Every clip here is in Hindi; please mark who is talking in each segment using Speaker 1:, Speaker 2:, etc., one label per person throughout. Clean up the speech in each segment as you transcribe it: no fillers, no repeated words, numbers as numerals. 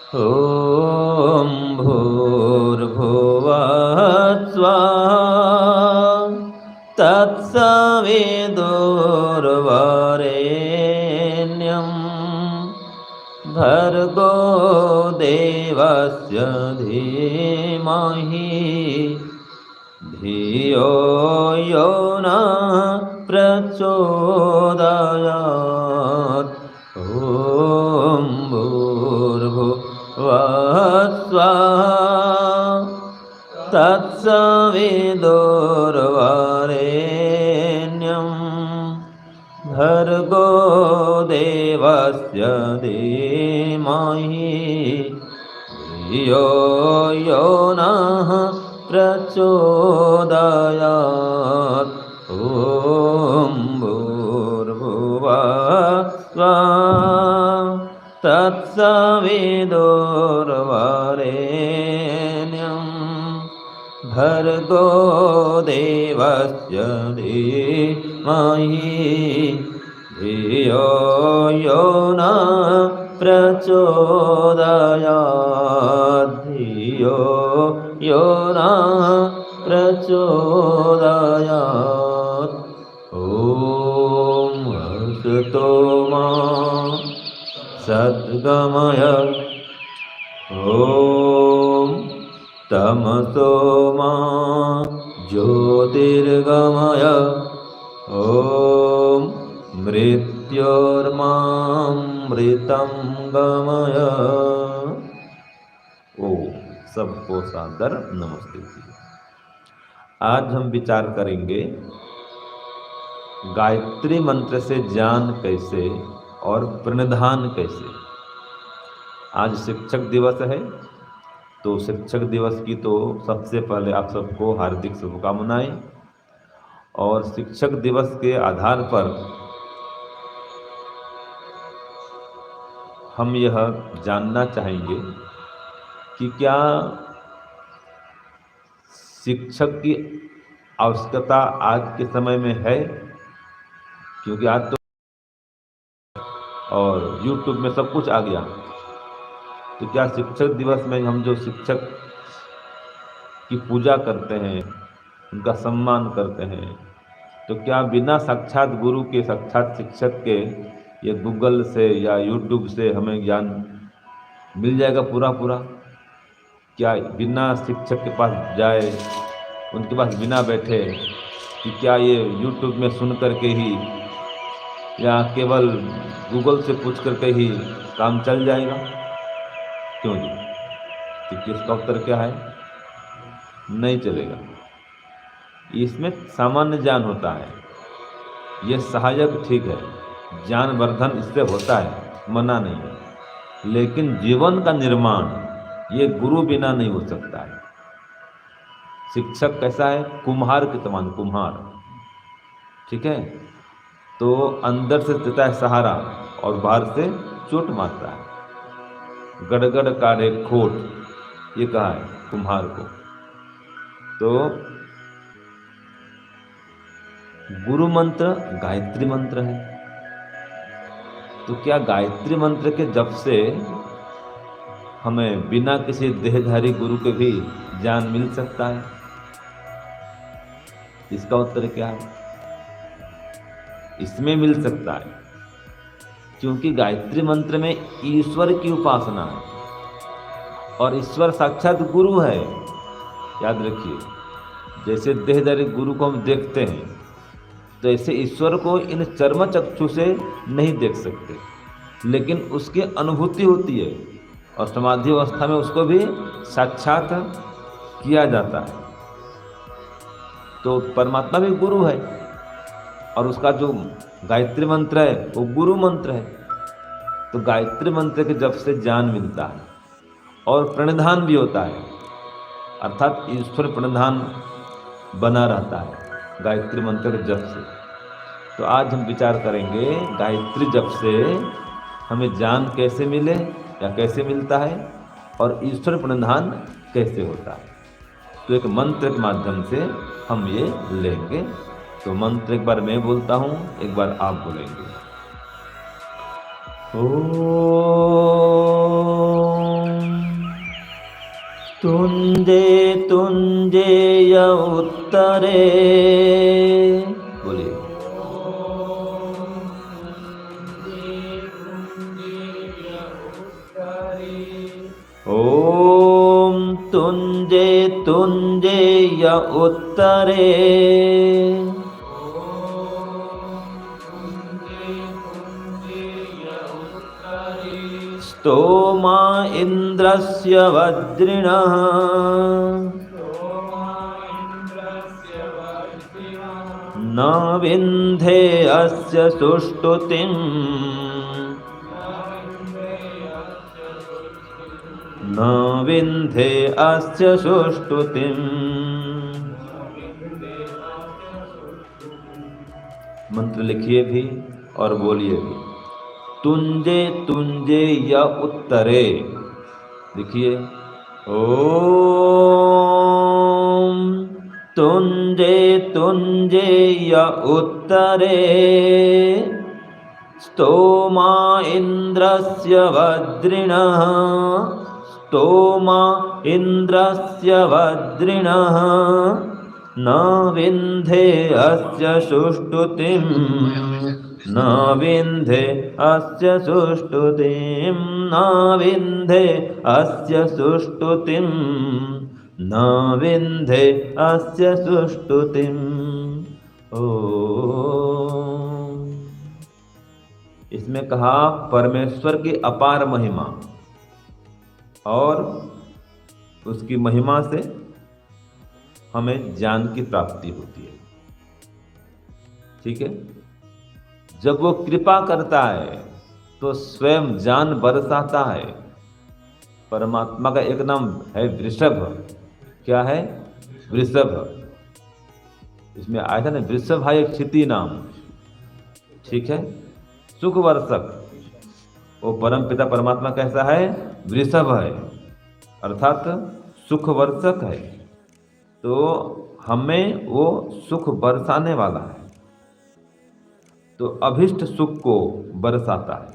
Speaker 1: ॐ भूर्भुवः स्वः तत्सवितुर्वरेण्यं भर्गो देवस्य धीमहि धियो यो नः प्रचोदयात्। ॐ भूर्भुवः स्वः तत्सवितुर्वरेण्यं भर्गो देवस्य धीमहि धियो यो नः प्रचोदयात्। ॐ भूर्भुवः स्वः तत्सवितुर्वरेण्यं भर्गो देवस्य धीमहि धियो यो नः प्रचोदयात्। धियो यो नः प्रचोदयात्। ॐ असतो मा सद्गमय ॐ तमसो मा ज्योतिर्गमय ॐ मृत्योर्मामृतं गमय। ओम सबको सादर नमस्ते जी। आज हम विचार करेंगे गायत्री मंत्र से ज्ञान कैसे और प्रणिधान कैसे। आज शिक्षक दिवस है, तो शिक्षक दिवस की तो सबसे पहले आप सबको हार्दिक शुभकामनाएं। और शिक्षक दिवस के आधार पर हम यह जानना चाहेंगे कि क्या शिक्षक की आवश्यकता आज के समय में है, क्योंकि आज तो और YouTube में सब कुछ आ गया। तो क्या शिक्षक दिवस में हम जो शिक्षक की पूजा करते हैं, उनका सम्मान करते हैं, तो क्या बिना साक्षात गुरु के, साक्षात शिक्षक के, ये गूगल से या YouTube से हमें ज्ञान मिल जाएगा पूरा पूरा? क्या बिना शिक्षक के पास जाए, उनके पास बिना बैठे, कि क्या ये YouTube में सुन करके ही या केवल गूगल से पूछ करके ही काम चल जाएगा? क्यों जी? तो इसका उत्तर क्या है? नहीं चलेगा। इसमें सामान्य ज्ञान होता है, ये सहायक ठीक है, ज्ञान वर्धन इससे होता है, मना नहीं है, लेकिन जीवन का निर्माण ये गुरु बिना नहीं हो सकता है। शिक्षक कैसा है? कुम्हार के समान, कुम्हार, ठीक है? तो अंदर से देता है सहारा और बाहर से चोट मारता है। गड़गड़ काढ़े खोट, ये कहा है कुम्हार को। तो गुरु मंत्र गायत्री मंत्र है। तो क्या गायत्री मंत्र के जप से हमें बिना किसी देहधारी गुरु के भी ज्ञान मिल सकता है? इसका उत्तर क्या है? इसमें मिल सकता है, क्योंकि गायत्री मंत्र में ईश्वर की उपासना है और ईश्वर साक्षात गुरु है। याद रखिए, जैसे देहधारी गुरु को हम देखते हैं, तो ऐसे ईश्वर को इन चर्म चक्षु से नहीं देख सकते, लेकिन उसकी अनुभूति होती है और समाधि अवस्था में उसको भी साक्षात किया जाता है। तो परमात्मा भी गुरु है और उसका जो गायत्री मंत्र है वो गुरु मंत्र है। तो गायत्री मंत्र के जप से ज्ञान मिलता है और प्रणिधान भी होता है, अर्थात ईश्वर प्रणिधान बना रहता है गायत्री मंत्र के जप से। तो आज हम विचार करेंगे गायत्री जप से हमें ज्ञान कैसे मिले या कैसे मिलता है और ईश्वर प्रणिधान कैसे होता है। तो एक मंत्र के माध्यम से हम ये लेंगे। तो मंत्र एक बार मैं बोलता हूँ, एक बार आप बोलेंगे। ओम तुंजे तुंजेय उत्तरे, बोलिए। ओम तुंजे तुंजेय उत्तरे, स्तोमा इंद्रस्य वज्रिणः, न विन्धे अस्य सुष्टुतिम्, न विन्धे अस्य सुष्टुतिम्। मंत्र लिखिए भी और बोलिए भी। तुंजे तुंजे या उत्तरे, लिखिए। ओम तुंजे तुंजे या उत्तरे, स्तोमा इंद्रस्य वज्रिणः, स्तोमा इंद्रस्य वज्रिणः, न विन्धे अस्य सुष्टुतिम्, न विन्धे अस्य सुष्टुतिम्, न विन्धे अस्य सुष्टुतिम्, न विन्धे अस्य सुष्टुतिम्। ओम। इसमें कहा परमेश्वर की अपार महिमा और उसकी महिमा से हमें ज्ञान की प्राप्ति होती है। ठीक है। जब वो कृपा करता है तो स्वयं ज्ञान बरसाता है। परमात्मा का एक नाम है वृषभ। क्या है? वृषभ। इसमें आया था ना, वृषभ है एक क्षिति नाम। ठीक है। सुख वर्षक, वो परम पिता परमात्मा कैसा है? वृषभ है, अर्थात सुख वर्षक है। तो हमें वो सुख बरसाने वाला है, तो अभिष्ट सुख को बरसाता है।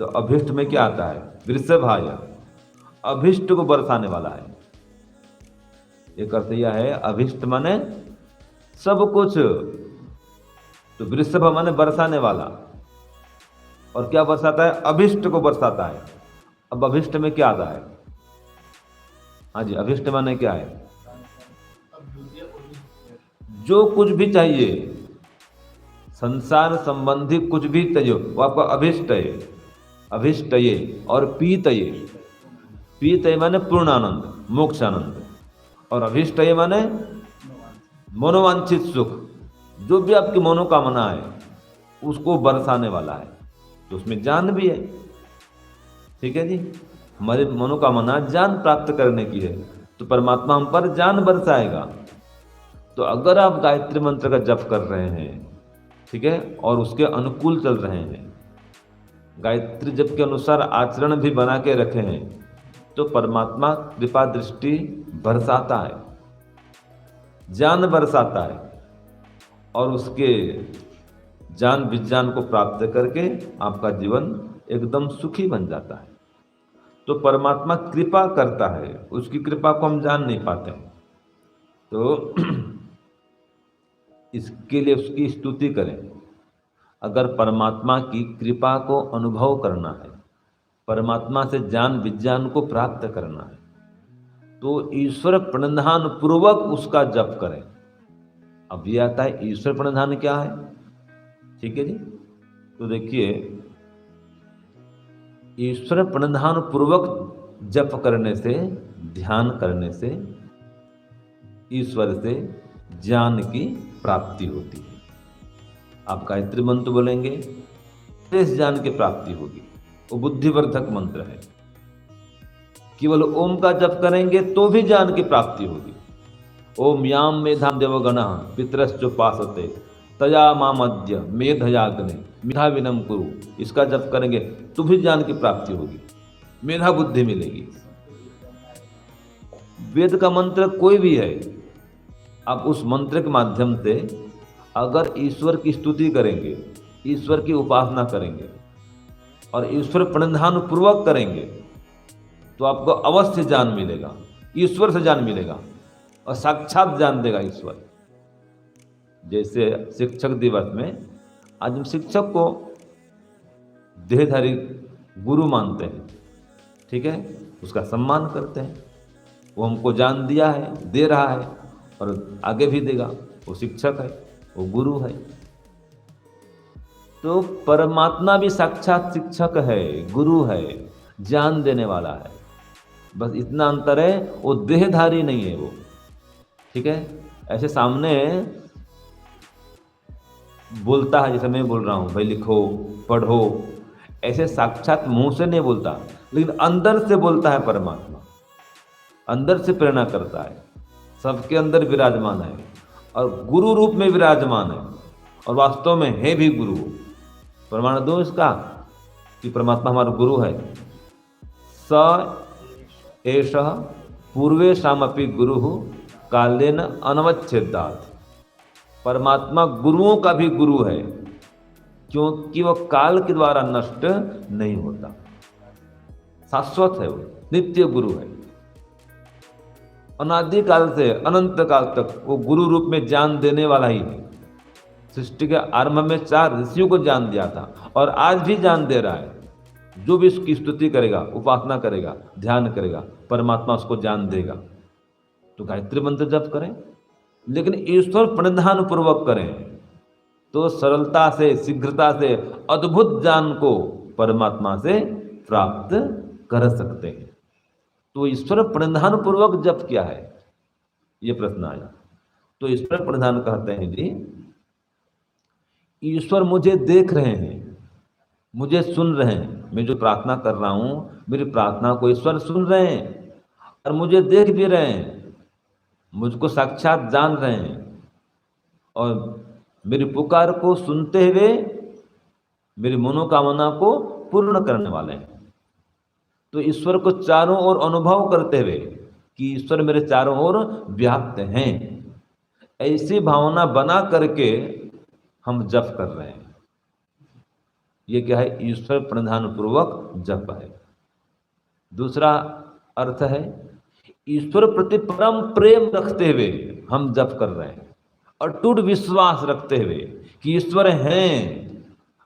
Speaker 1: तो अभिष्ट में क्या आता है? वृषभ आया, अभिष्ट को बरसाने वाला है। एक अर्थ यह है, अभिष्ट माने सब कुछ, तो वृषभ माने बरसाने वाला। और क्या बरसाता है? अभिष्ट को बरसाता है। अब अभिष्ट में क्या आता है? हाँ जी, अभिष्ट माने क्या है? जो कुछ भी चाहिए, संसार संबंधी कुछ भी चाहिए, वो आपका अभिष्ट है। अभिष्ट ये और पीत ये। पीत ये माने पूर्ण आनंद, मोक्ष आनंद। और अभिष्ट ये माने मनोवांछित सुख। जो भी आपकी मनोकामना है उसको बरसाने वाला है। तो उसमें ज्ञान भी है। ठीक है जी। हमारी मनोकामना ज्ञान प्राप्त करने की है, तो परमात्मा हम पर ज्ञान बरसाएगा। तो अगर आप गायत्री मंत्र का जप कर रहे हैं, ठीक है, और उसके अनुकूल चल रहे हैं, गायत्री जप के अनुसार आचरण भी बना के रखे हैं, तो परमात्मा कृपा दृष्टि बरसाता है, ज्ञान बरसाता है, और उसके ज्ञान विज्ञान को प्राप्त करके आपका जीवन एकदम सुखी बन जाता है। तो परमात्मा कृपा करता है, उसकी कृपा को हम जान नहीं पाते। तो इसके लिए उसकी स्तुति करें। अगर परमात्मा की कृपा को अनुभव करना है, परमात्मा से ज्ञान विज्ञान को प्राप्त करना है, तो ईश्वर प्रणिधान पूर्वक उसका जप करें। अब ये आता है ईश्वर प्रणिधान क्या है। ठीक है जी। तो देखिए, ईश्वर प्रणिधान पूर्वक जप करने से, ध्यान करने से ईश्वर से ज्ञान की प्राप्ति होती है। आप गायत्री मंत्र बोलेंगे, इस ज्ञान की प्राप्ति होगी। वो बुद्धिवर्धक मंत्र है। केवल ओम का जप करेंगे तो भी ज्ञान की प्राप्ति होगी। ओम याम मेधाम देवगणः पितरश्चोपासते तया मामद्य मेधयाग्ने मेधा विनम कुरु। इसका जप करेंगे तो भी ज्ञान की प्राप्ति होगी, मेधा बुद्धि मिलेगी। वेद का मंत्र कोई भी है, आप उस मंत्र के माध्यम से अगर ईश्वर की स्तुति करेंगे, ईश्वर की उपासना करेंगे और ईश्वर प्रणिधान पूर्वक करेंगे, तो आपको अवश्य ज्ञान मिलेगा, ईश्वर से ज्ञान मिलेगा और साक्षात ज्ञान देगा ईश्वर। जैसे शिक्षक दिवस में आज हम शिक्षक को देहधारी गुरु मानते हैं, ठीक है, उसका सम्मान करते हैं। वो हमको ज्ञान दिया है, दे रहा है और आगे भी देगा। वो शिक्षक है, वो गुरु है। तो परमात्मा भी साक्षात शिक्षक है, गुरु है, ज्ञान देने वाला है। बस इतना अंतर है, वो देहधारी नहीं है वो, ठीक है। ऐसे सामने बोलता है, जैसे मैं बोल रहा हूँ, भाई लिखो पढ़ो, ऐसे साक्षात मुंह से नहीं बोलता, लेकिन अंदर से बोलता है परमात्मा, अंदर से प्रेरणा करता है, सबके अंदर विराजमान है और गुरु रूप में विराजमान है और वास्तव में है भी गुरु। प्रमाण दो इसका कि परमात्मा हमारा गुरु है। स एषः पूर्वेषामपि गुरु कालेन अनवच्छेदात्। परमात्मा गुरुओं का भी गुरु है, क्योंकि वह काल के द्वारा नष्ट नहीं होता, शाश्वत है, वो नित्य गुरु है। अनादि काल से अनंत काल तक वो गुरु रूप में ज्ञान देने वाला ही है। सृष्टि के आरंभ में 4 ऋषियों को ज्ञान दिया था और आज भी ज्ञान दे रहा है। जो भी उसकी स्तुति करेगा, उपासना करेगा, ध्यान करेगा, परमात्मा उसको ज्ञान देगा। तो गायत्री मंत्र जप करें, लेकिन ईश्वर प्रणिधान पूर्वक करें, तो सरलता से, शीघ्रता से अद्भुत ज्ञान को परमात्मा से प्राप्त कर सकते हैं। तो ईश्वर प्रणिधान पूर्वक जप क्या है, ये प्रश्न आया। तो ईश्वर प्रणिधान कहते हैं जी, ईश्वर मुझे देख रहे हैं, मुझे सुन रहे हैं। मैं जो प्रार्थना कर रहा हूं, मेरी प्रार्थना को ईश्वर सुन रहे हैं और मुझे देख भी रहे हैं, मुझको साक्षात जान रहे हैं और मेरी पुकार को सुनते हुए मेरी मनोकामना को पूर्ण करने वाले हैं। तो ईश्वर को चारों ओर अनुभव करते हुए कि ईश्वर मेरे चारों ओर व्याप्त हैं, ऐसी भावना बना करके हम जप कर रहे हैं। ये क्या है, ईश्वर प्रणिधान पूर्वक जप है। दूसरा अर्थ है, ईश्वर प्रति परम प्रेम रखते हुए हम जप कर रहे हैं, अटूट विश्वास रखते हुए कि ईश्वर हैं,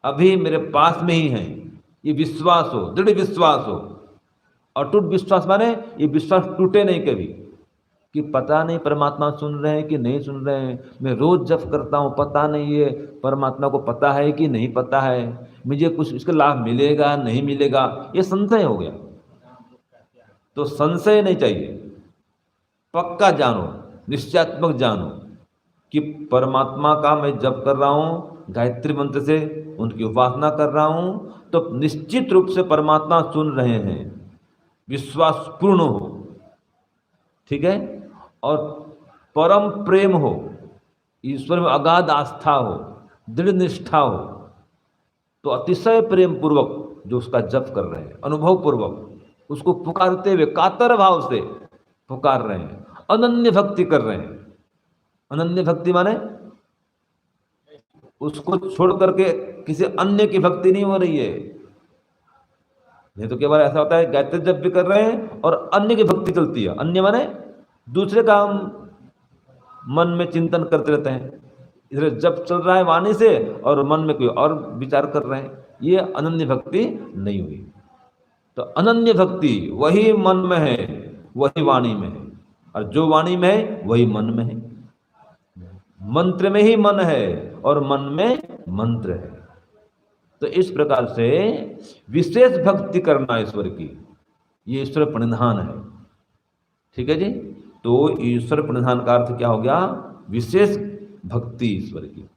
Speaker 1: अभी मेरे पास में ही हैं। ये विश्वास हो, दृढ़ विश्वास हो। अटूट विश्वास माने ये विश्वास टूटे नहीं कभी, कि पता नहीं परमात्मा सुन रहे हैं कि नहीं सुन रहे हैं, मैं रोज जप करता हूँ, पता नहीं ये परमात्मा को पता है कि नहीं पता है, मुझे कुछ इसका लाभ मिलेगा नहीं मिलेगा, ये संशय हो गया। तो संशय नहीं चाहिए, पक्का जानो, निश्चयात्मक जानो कि परमात्मा का मैं जप कर रहा हूँ, गायत्री मंत्र से उनकी उपासना कर रहा हूँ, तो निश्चित रूप से परमात्मा सुन रहे हैं, विश्वास पूर्ण हो, ठीक है। और परम प्रेम हो, ईश्वर में अगाध आस्था हो, दृढ़ निष्ठा हो, तो अतिशय प्रेम पूर्वक जो उसका जप कर रहे हैं, अनुभव पूर्वक उसको पुकारते हुए कातर भाव से पुकार रहे हैं, अनन्य भक्ति कर रहे हैं। अनन्य भक्ति माने उसको छोड़ करके किसी अन्य की भक्ति नहीं हो रही है। नहीं तो केवल ऐसा होता है, गायत्री जप भी कर रहे हैं और अन्य की भक्ति चलती है। अन्य माने दूसरे का हम मन में चिंतन करते रहते हैं, इधर जप चल रहा है वाणी से और मन में कोई और विचार कर रहे हैं, ये अनन्य भक्ति नहीं हुई। तो अनन्य भक्ति वही मन में है, वही वाणी में है, और जो वाणी में है वही मन में है। मंत्र में ही मन है और मन में मंत्र है। तो इस प्रकार से विशेष भक्ति करना ईश्वर की, ये ईश्वर प्रणिधान है, ठीक है जी। तो ईश्वर प्रणिधान का अर्थ क्या हो गया, विशेष भक्ति ईश्वर की।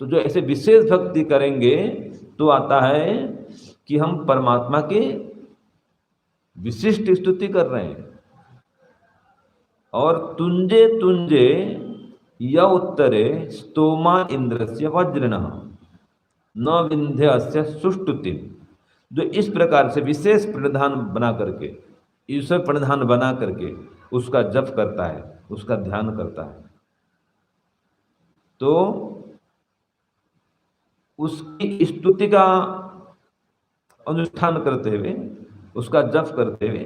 Speaker 1: तो जो ऐसे विशेष भक्ति करेंगे तो आता है कि हम परमात्मा की विशिष्ट स्तुति कर रहे हैं। और तुंजे तुंजे य उत्तरे स्तोमा इंद्रस्य वज्रिणः न विंध्यस्य सुष्टुति। जो इस प्रकार से विशेष प्रणिधान बना करके, ईश्वर प्रणिधान बना करके उसका जप करता है, उसका ध्यान करता है, तो उसकी स्तुति का अनुष्ठान करते हुए उसका जप करते हुए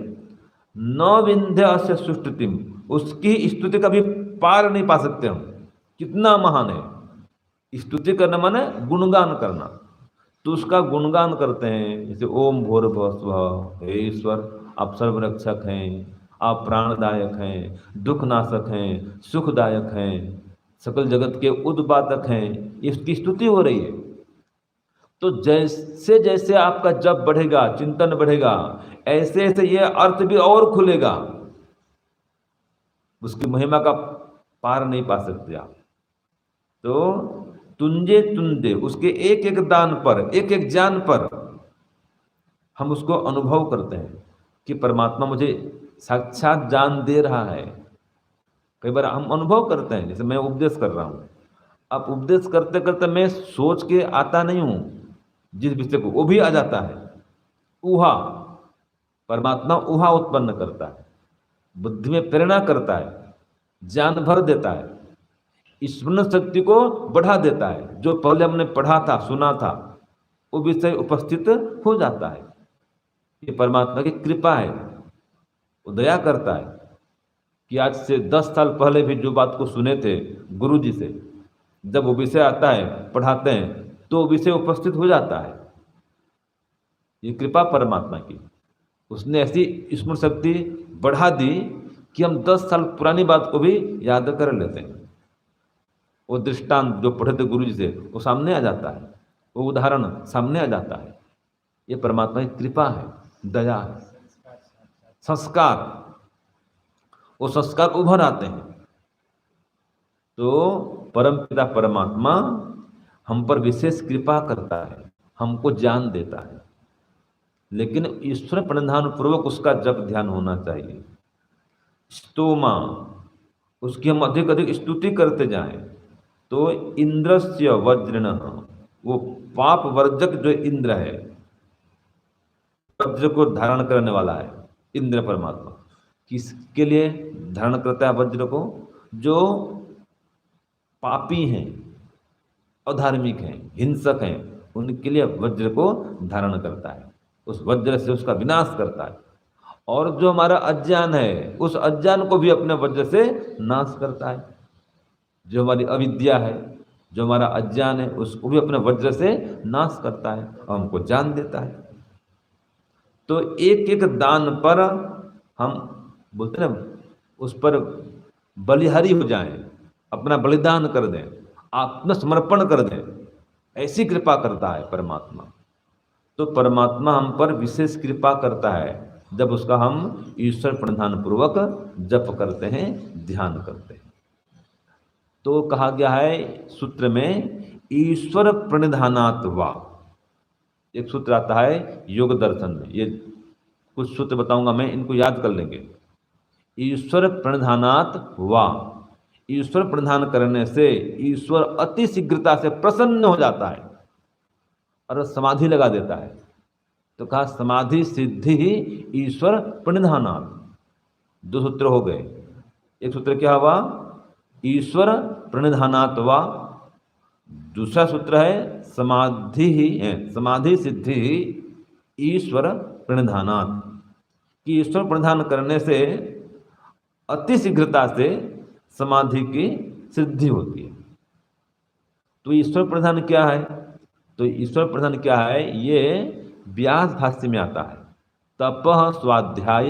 Speaker 1: न विंध्य से सुष्टुतिम, उसकी स्तुति कभी पार नहीं पा सकते हम, कितना महान है। स्तुति करना माने गुणगान करना, तो उसका गुणगान करते हैं। जैसे ओम भूर्भुवः स्वः, हे ईश्वर आप सर्वरक्षक हैं, आप प्राणदायक हैं, दुखनाशक हैं, सुखदायक हैं, सकल जगत के उद्बाधक हैं, इसकी स्तुति हो रही है। तो जैसे जैसे आपका जप बढ़ेगा, चिंतन बढ़ेगा, ऐसे ऐसे ये अर्थ भी और खुलेगा, उसकी महिमा का पार नहीं पा सकते आप। तो तुंजे तुंजे, उसके एक एक दान पर, एक एक ज्ञान पर हम उसको अनुभव करते हैं कि परमात्मा मुझे साक्षात ज्ञान दे रहा है। कई बार हम अनुभव करते हैं, जैसे मैं उपदेश कर रहा हूँ, अब उपदेश करते करते मैं सोच के आता नहीं हूँ जिस विषय को, वो भी आ जाता है। ऊहा, परमात्मा ऊहा उत्पन्न करता है, बुद्धि में प्रेरणा करता है, ज्ञान भर देता है, स्मरण शक्ति को बढ़ा देता है। जो पहले हमने पढ़ा था, सुना था, वो विषय उपस्थित हो जाता है। ये परमात्मा की कृपा है, वो दया करता है कि आज से 10 साल पहले भी जो बात को सुने थे गुरु जी से, जब वो विषय आता है, पढ़ाते हैं, तो विषय उपस्थित हो जाता है। ये कृपा परमात्मा की, उसने ऐसी स्मरण शक्ति बढ़ा दी कि हम 10 साल पुरानी बात को भी याद कर लेते हैं। वो दृष्टांत जो पढ़े थे गुरु जी से, वो सामने आ जाता है, वो उदाहरण सामने आ जाता है। ये परमात्मा की कृपा है, दया है, संस्कार, वो संस्कार उभर आते हैं। तो परमपिता परमात्मा हम पर विशेष कृपा करता है, हमको ज्ञान देता है, लेकिन ईश्वर प्रणिधान पूर्वक उसका जप ध्यान होना चाहिए। स्तोमा, उसकी हम अधिक अधिक स्तुति करते जाएं। तो इंद्रस्य वज्रण, वो पाप वर्जक जो इंद्र है, वज्र को धारण करने वाला है इंद्र परमात्मा। किसके लिए धारण करता है वज्र को? जो पापी हैं, अधार्मिक हैं, हिंसक हैं, उनके लिए वज्र को धारण करता है, उस वज्र से उसका विनाश करता है। और जो हमारा अज्ञान है, उस अज्ञान को भी अपने वज्र से नाश करता है। जो हमारी अविद्या है, जो हमारा अज्ञान है, उसको भी अपने वज्र से नाश करता है और हमको ज्ञान देता है। तो एक एक दान पर हम बोलते हैं ना, उस पर बलिहारी हो जाएं, अपना बलिदान कर दें, आत्मसमर्पण कर दें, ऐसी कृपा करता है परमात्मा। तो परमात्मा हम पर विशेष कृपा करता है जब उसका हम ईश्वर प्रणिधान पूर्वक जप करते हैं, ध्यान करते हैं। तो कहा गया है सूत्र में, ईश्वर प्रणिधानात् वा, एक सूत्र आता है योग दर्शन में, ये कुछ सूत्र बताऊंगा मैं, इनको याद कर लेंगे। ईश्वर प्रणिधानात् वा, ईश्वर प्रणिधान करने से ईश्वर अति शीघ्रता से प्रसन्न हो जाता है और समाधि लगा देता है। तो कहा समाधि सिद्धि ही ईश्वर प्रणिधानात्। 2 सूत्र हो गए। एक सूत्र क्या हुआ? ईश्वर प्रणिधानात् वा। दूसरा सूत्र है समाधि ही है, समाधि सिद्धि ही ईश्वर प्रणिधानात्, कि ईश्वर प्रणिधान करने से अति शीघ्रता से समाधि की सिद्धि होती है। तो ईश्वर प्रणिधान क्या है? तो ईश्वर प्रणिधान क्या है? ये व्यास भाष्य में आता है, तपः स्वाध्याय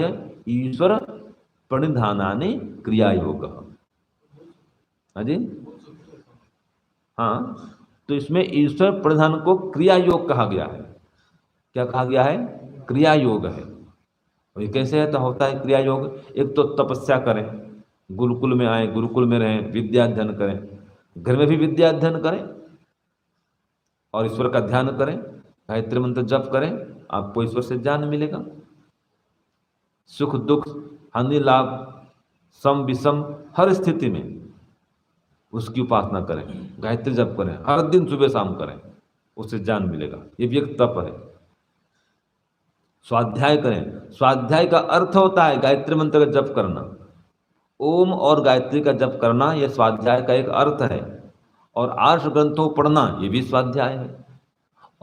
Speaker 1: ईश्वर प्रणिधानानि क्रिया योग। हाँ जी, हाँ, तो इसमें ईश्वर प्रणिधान को क्रिया योग कहा गया है। क्या कहा गया है? क्रिया योग है। और ये कैसे है? तो होता है क्रिया योग, एक तो तपस्या करें, गुरुकुल में आए, गुरुकुल में रहें, विद्या अध्ययन करें, घर में भी विद्या अध्ययन करें और ईश्वर का ध्यान करें, गायत्री मंत्र जप करें, आपको ईश्वर से ज्ञान मिलेगा। सुख दुख हानि लाभ सम विषम हर स्थिति में उसकी उपासना करें, गायत्री जप करें, हर दिन सुबह शाम करें, उससे ज्ञान मिलेगा। ये भी एक तप है। स्वाध्याय करें, स्वाध्याय का अर्थ होता है गायत्री मंत्र का जप करना। ओम और गायत्री का जप करना, यह स्वाध्याय का एक अर्थ है। और आर्ष ग्रंथों को पढ़ना, ये भी स्वाध्याय है।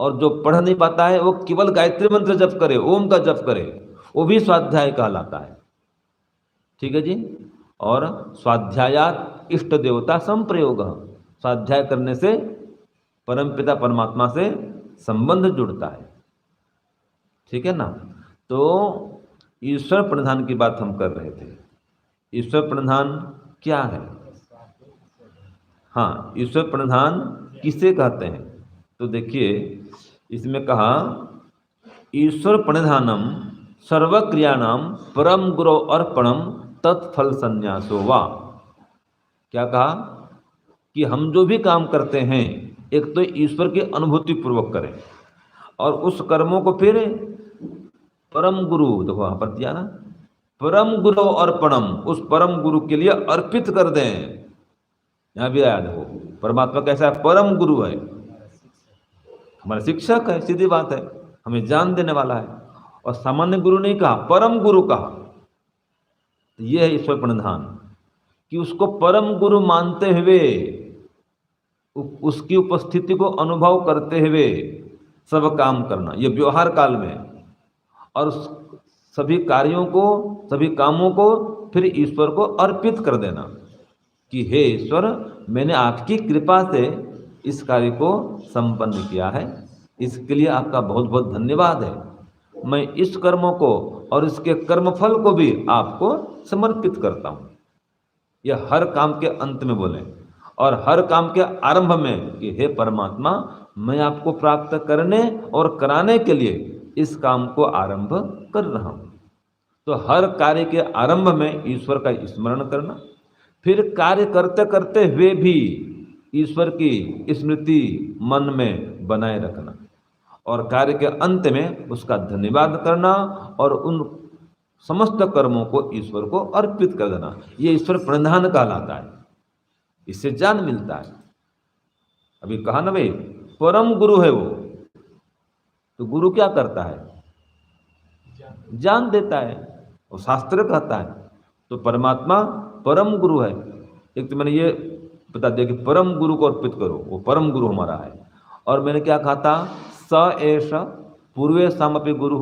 Speaker 1: और जो पढ़ नहीं पाता है वो केवल गायत्री मंत्र जप करे, ओम का जप करे, वो भी स्वाध्याय कहलाता है। ठीक है जी। और स्वाध्यायात इष्ट देवता संप्रयोग, स्वाध्याय करने से परमपिता परमात्मा से संबंध जुड़ता है। ठीक है ना। तो ईश्वर प्रणिधान की बात हम कर रहे थे। ईश्वर प्रणिधान क्या है? हाँ, ईश्वर प्रणिधान किसे कहते हैं? तो देखिए इसमें कहा ईश्वर प्रणिधानम सर्वक्रियाणाम परम गुरु अर्पणम तत्फल संन्यासो वा। क्या कहा कि हम जो भी काम करते हैं एक तो ईश्वर की अनुभूति पूर्वक करें और उस कर्मों को फिर परम गुरु, देखो वहां पर दिया ना, परम गुरु अर्पणम, उस परम गुरु के लिए अर्पित कर दें। यहां भी याद हो, परमात्मा कैसा है? परम गुरु है, हमारा शिक्षक है, सीधी बात है, हमें ज्ञान देने वाला है। और सामान्य गुरु नहीं कहा, परम गुरु कहा। तो यह है ईश्वर प्रणिधान कि उसको परम गुरु मानते हुए, उसकी उपस्थिति को अनुभव करते हुए सब काम करना, ये व्यवहार काल में, और सभी कार्यों को, सभी कामों को फिर ईश्वर को अर्पित कर देना कि हे ईश्वर, मैंने आपकी कृपा से इस कार्य को संपन्न किया है, इसके लिए आपका बहुत बहुत धन्यवाद है। मैं इस कर्मों को और इसके कर्मफल को भी आपको समर्पित करता हूँ। यह हर काम के अंत में बोलें और हर काम के आरंभ में कि हे परमात्मा, मैं आपको प्राप्त करने और कराने के लिए इस काम को आरंभ कर रहा हूँ। तो हर कार्य के आरंभ में ईश्वर का स्मरण करना, फिर कार्य करते करते हुए भी ईश्वर की स्मृति मन में बनाए रखना, और कार्य के अंत में उसका धन्यवाद करना और उन समस्त कर्मों को ईश्वर को अर्पित कर देना। ये ईश्वर प्रणिधान कहलाता है, इससे ज्ञान मिलता है। अभी कहा ना भाई, परम गुरु है वो, तो गुरु क्या करता है? ज्ञान देता है, वो शास्त्र कहता है। तो परमात्मा परम गुरु है। एक तो मैंने ये बता दिया कि परम गुरु को अर्पित करो, वो परम गुरु हमारा है। और मैंने क्या कहा था? स एष पूर्वे सामपि गुरु,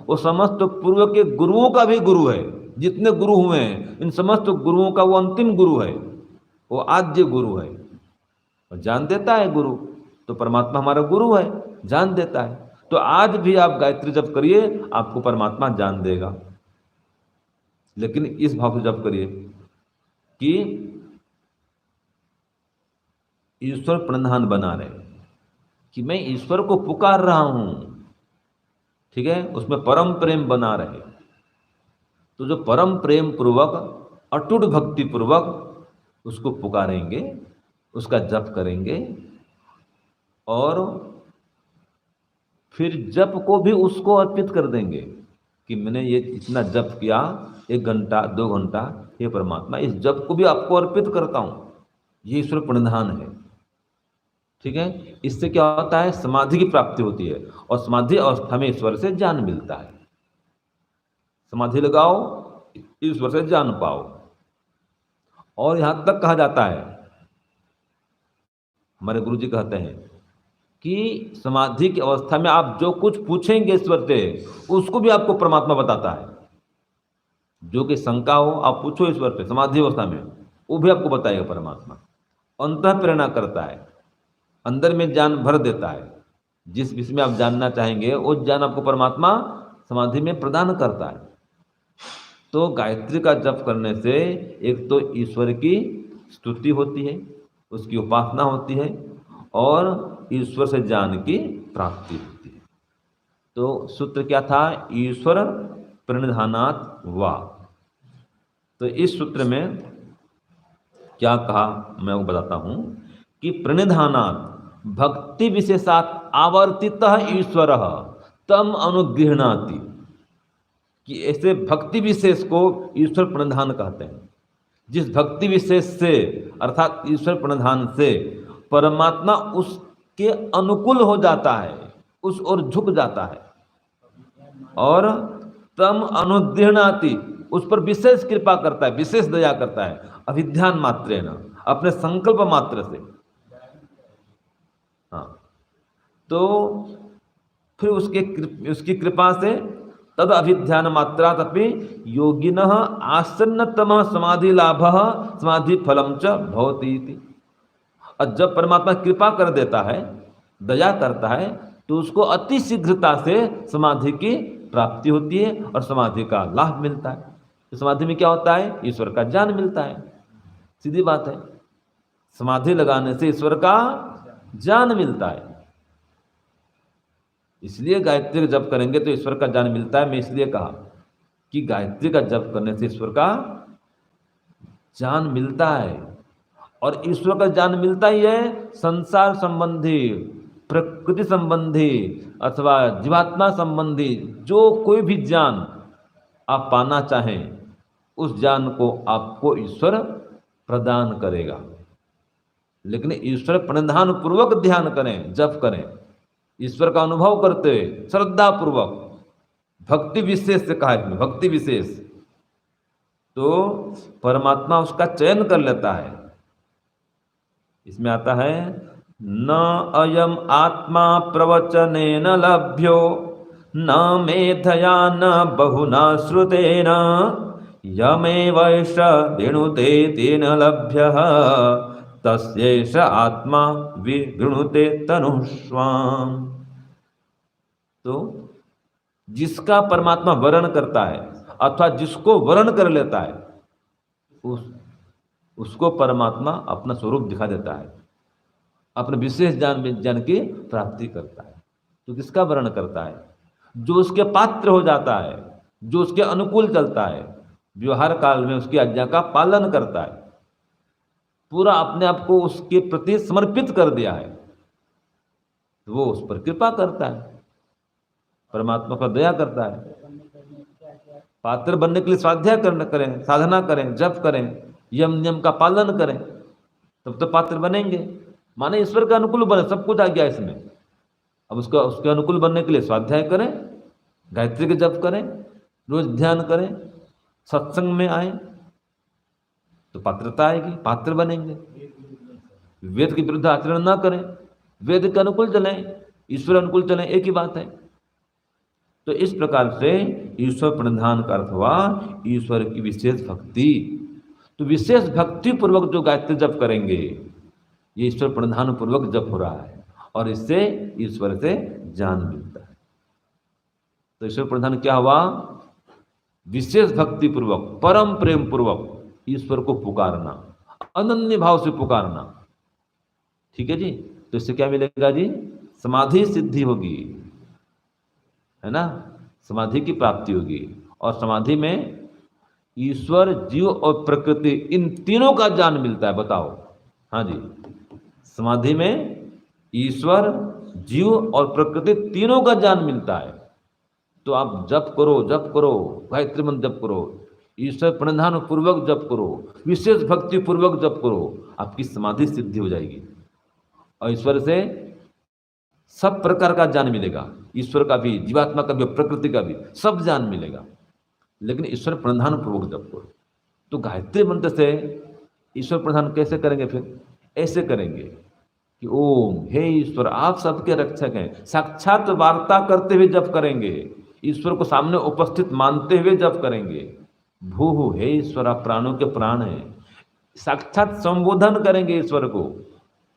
Speaker 1: वो समस्त पूर्व के गुरुओं का भी गुरु है। जितने गुरु हुए हैं इन समस्त गुरुओं का वो अंतिम गुरु है, वो आद्य गुरु है। और जान देता है गुरु, तो परमात्मा हमारा गुरु है, जान देता है। तो आज भी आप गायत्री जप करिए, आपको परमात्मा जान देगा। लेकिन इस भाव से जप करिए कि ईश्वर प्रणिधान बना रहे, कि मैं ईश्वर को पुकार रहा हूं, ठीक है, उसमें परम प्रेम बना रहे। तो जो परम प्रेम पूर्वक, अटूट भक्ति पूर्वक उसको पुकारेंगे, उसका जप करेंगे, और फिर जप को भी उसको अर्पित कर देंगे कि मैंने ये इतना जप किया, 1 घंटा 2 घंटा, हे परमात्मा इस जप को भी आपको अर्पित करता हूं। ये ईश्वर प्रणिधान है। ठीक है, इससे क्या होता है? समाधि की प्राप्ति होती है, और समाधि अवस्था में ईश्वर से ज्ञान मिलता है। समाधि लगाओ, ईश्वर से ज्ञान पाओ। और यहां तक कहा जाता है, हमारे गुरु जी कहते हैं कि समाधि की अवस्था में आप जो कुछ पूछेंगे ईश्वर से, उसको भी आपको परमात्मा बताता है। जो कि शंका हो आप पूछो ईश्वर से समाधि अवस्था में, वो भी आपको बताएगा परमात्मा। अंतः प्रेरणा करता है, अंदर में ज्ञान भर देता है। जिस विषय में आप जानना चाहेंगे वो ज्ञान आपको परमात्मा समाधि में प्रदान करता है। तो गायत्री का जप करने से एक तो ईश्वर की स्तुति होती है, उसकी उपासना होती है, और ईश्वर से ज्ञान की प्राप्ति होती है। तो सूत्र क्या था? ईश्वर प्रणिधानात् वा। तो इस सूत्र में क्या कहा मैं वो बताता हूं कि प्रणिधानात् भक्ति विशेषात् आवर्तितः ईश्वर तम अनुगृह्णाति, कि ऐसे भक्ति विशेष को ईश्वर प्रणिधान कहते हैं। जिस भक्ति विशेष से अर्थात ईश्वर प्रणिधान से परमात्मा उसके अनुकूल हो जाता है, उस ओर झुक जाता है, और तम अनुगृह्णाति, उस पर विशेष कृपा करता है, विशेष दया करता है, अभिध्यान मात्रेण, अपने संकल्प मात्र से। हाँ, तो फिर उसकी कृपा से तद अभिध्यान मात्रा तपि योगिन आसन्नतम समाधि लाभ समाधि फलम च भवति इति। और जब परमात्मा कृपा कर देता है, दया करता है, तो उसको अति शीघ्रता से समाधि की प्राप्ति होती है और समाधि का लाभ मिलता है। तो समाधि में क्या होता है? ईश्वर का ज्ञान मिलता है। सीधी बात है, समाधि लगाने से ईश्वर का ज्ञान मिलता है। इसलिए गायत्री का जप करेंगे तो ईश्वर का ज्ञान मिलता है। मैं इसलिए कहा कि गायत्री का जप करने से ईश्वर का ज्ञान मिलता है। और ईश्वर का ज्ञान मिलता ही है संसार संबंधी, प्रकृति संबंधी अथवा जीवात्मा संबंधी जो कोई भी ज्ञान आप पाना चाहें, उस ज्ञान को आपको ईश्वर प्रदान करेगा। लेकिन ईश्वर प्रणिधान पूर्वक ध्यान करें, जप करें, ईश्वर का अनुभव करते हुए श्रद्धा पूर्वक, भक्ति विशेष से कहा इसमें, भक्ति विशेष, तो परमात्मा उसका चयन कर लेता है। इसमें आता है न अयम आत्मा प्रवचनेन लभ्यो न मेधया न बहुना श्रुतेन यमेवैष विणुते तेन लभ्यः तस्यैष आत्मा विगृणुते तनुष्वाम। तो जिसका परमात्मा वर्ण करता है अथवा जिसको वर्ण कर लेता है, उसको परमात्मा अपना स्वरूप दिखा देता है, अपने विशेष ज्ञान की प्राप्ति करता है। तो किसका वर्ण करता है? जो उसके पात्र हो जाता है, जो उसके अनुकूल चलता है, व्यवहार काल में उसकी आज्ञा का पालन करता है, पूरा अपने आप को उसके प्रति समर्पित कर दिया है, तो वो उस पर कृपा करता है, परमात्मा पर दया करता है। पात्र बनने के लिए स्वाध्याय करें, साधना करें, जप करें, यम नियम का पालन करें, तब तो पात्र बनेंगे। माने ईश्वर के अनुकूल बने, सब कुछ आ गया इसमें। अब उसके अनुकूल बनने के लिए स्वाध्याय करें, गायत्री के जप करें, रोज ध्यान करें, सत्संग में आए तो पात्रता आएगी, पात्र बनेंगे। वेद के विरुद्ध आचरण ना करें, वेद के अनुकूल चलें, ईश्वर अनुकूल चलें, एक ही बात है। तो इस प्रकार से ईश्वर प्रणिधान का अर्थ हुआ ईश्वर की विशेष भक्ति। तो विशेष भक्ति पूर्वक जो गायत्री जप करेंगे, ये ईश्वर प्रणिधान पूर्वक जप हो रहा है और इससे ईश्वर से ज्ञान मिलता है। तो ईश्वर प्रणिधान क्या हुआ? विशेष भक्ति पूर्वक, परम प्रेम पूर्वक ईश्वर को पुकारना, अनन्य भाव से पुकारना। ठीक है जी। तो इससे क्या मिलेगा जी? समाधि सिद्धि होगी, है ना, समाधि की प्राप्ति होगी। और समाधि में ईश्वर, जीव और प्रकृति, इन तीनों का ज्ञान मिलता है। बताओ, हाँ जी, समाधि में ईश्वर, जीव और प्रकृति तीनों का ज्ञान मिलता है। तो आप जप करो, जप करो, गायत्री मंत्र जप करो, ईश्वर प्रणिधान पूर्वक जप करो, विशेष भक्ति पूर्वक जप करो, आपकी समाधि सिद्धि हो जाएगी और ईश्वर से सब प्रकार का ज्ञान मिलेगा, ईश्वर का भी, जीवात्मा का भी, प्रकृति का भी, सब ज्ञान मिलेगा। लेकिन ईश्वर प्रणिधान पूर्वक जप करो। तो गायत्री मंत्र से ईश्वर प्रणिधान कैसे करेंगे? फिर ऐसे करेंगे कि ओम, हे ईश्वर, आप सबके रक्षक हैं। साक्षात वार्ता करते हुए जप करेंगे, ईश्वर को सामने उपस्थित मानते हुए जप करेंगे। भू, हे ईश्वर, आप प्राणों के प्राण हैं। साक्षात संबोधन करेंगे ईश्वर को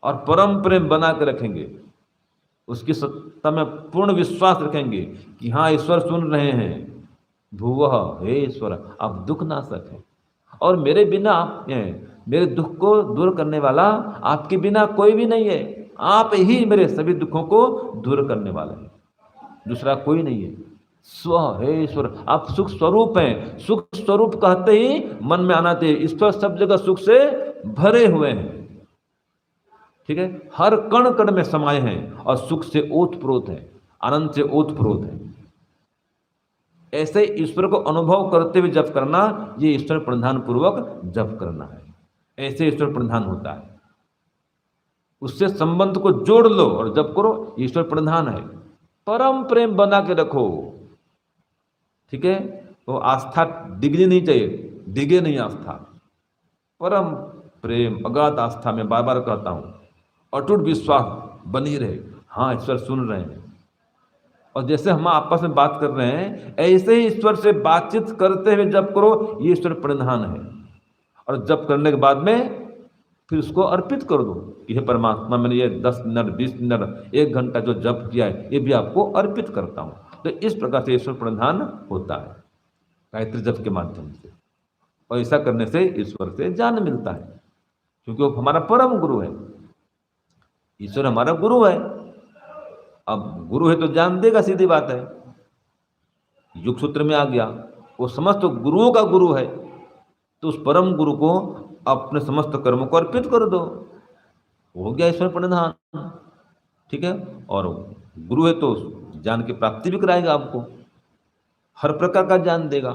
Speaker 1: और परम प्रेम बना के रखेंगे, उसकी सत्ता में पूर्ण विश्वास रखेंगे कि हाँ, ईश्वर सुन रहे हैं। भुवः, हे ईश्वर, आप दुख नाशक हैं और मेरे बिना आप हैं, मेरे दुख को दूर करने वाला आपके बिना कोई भी नहीं है। आप ही मेरे सभी दुखों को दूर करने वाले हैं, दूसरा कोई नहीं है। स्व, हे ईश्वर, आप सुख स्वरूप हैं। सुख स्वरूप कहते ही मन में आना चाहिए, ईश्वर सब जगह सुख से भरे हुए हैं। ठीक है, हर कण कण में समाये हैं और सुख से ओतप्रोत है, आनंद से ओतप्रोत है। ऐसे ईश्वर को अनुभव करते हुए जप करना, ये ईश्वर प्रणिधान पूर्वक जप करना है। ऐसे ईश्वर प्रणिधान होता है। उससे संबंध को जोड़ लो और जप करो, ईश्वर प्रणिधान है। परम प्रेम बना के रखो। ठीक है, तो आस्था डिगनी नहीं चाहिए, डिगे नहीं आस्था। परम प्रेम, अगाध आस्था में बार बार कहता हूं, अटूट विश्वास बनी रहे। हाँ, ईश्वर सुन रहे हैं, और जैसे हम आपस में बात कर रहे हैं, ऐसे ही ईश्वर से बातचीत करते हुए जप करो, ये ईश्वर प्रणिधान है। और जप करने के बाद में फिर उसको अर्पित कर दो कि हे परमात्मा, मैंने ये 10 मिनट, 20 मिनट, 1 घंटा जो जप किया है, ये भी आपको अर्पित करता हूँ। तो इस प्रकार से ईश्वर प्रणिधान होता है गायत्री जप के माध्यम से। और ऐसा करने से ईश्वर से ज्ञान मिलता है, क्योंकि वो हमारा परम गुरु है। ईश्वर हमारा गुरु है। अब गुरु है तो ज्ञान देगा, सीधी बात है। युग सूत्र में आ गया, वो समस्त गुरुओं का गुरु है, तो उस परम गुरु को अपने समस्त कर्मों को अर्पित कर दो, हो गया ईश्वर प्रणिधान। ठीक है। और गुरु है तो ज्ञान की प्राप्ति भी कराएगा, आपको हर प्रकार का ज्ञान देगा।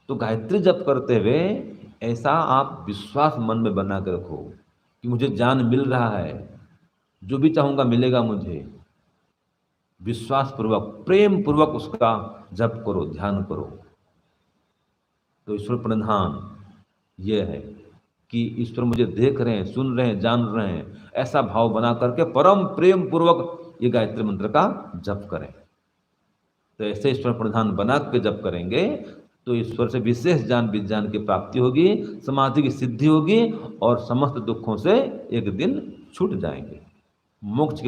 Speaker 1: तो गायत्री जप करते हुए ऐसा आप विश्वास मन में बना के रखो कि मुझे ज्ञान मिल रहा है, जो भी चाहूँगा मिलेगा मुझे। विश्वास पूर्वक, प्रेम पूर्वक उसका जप करो, ध्यान करो। तो ईश्वर प्रणिधान ये है कि ईश्वर मुझे देख रहे हैं, सुन रहे हैं, जान रहे हैं, ऐसा भाव बना करके परम प्रेम पूर्वक ये गायत्री मंत्र का जप करें। तो ऐसे ईश्वर प्रणिधान बना के जप करेंगे तो ईश्वर से विशेष ज्ञान विज्ञान की प्राप्ति होगी, समाधि की सिद्धि होगी और समस्त दुखों से एक दिन छूट जाएंगे, मोक्ष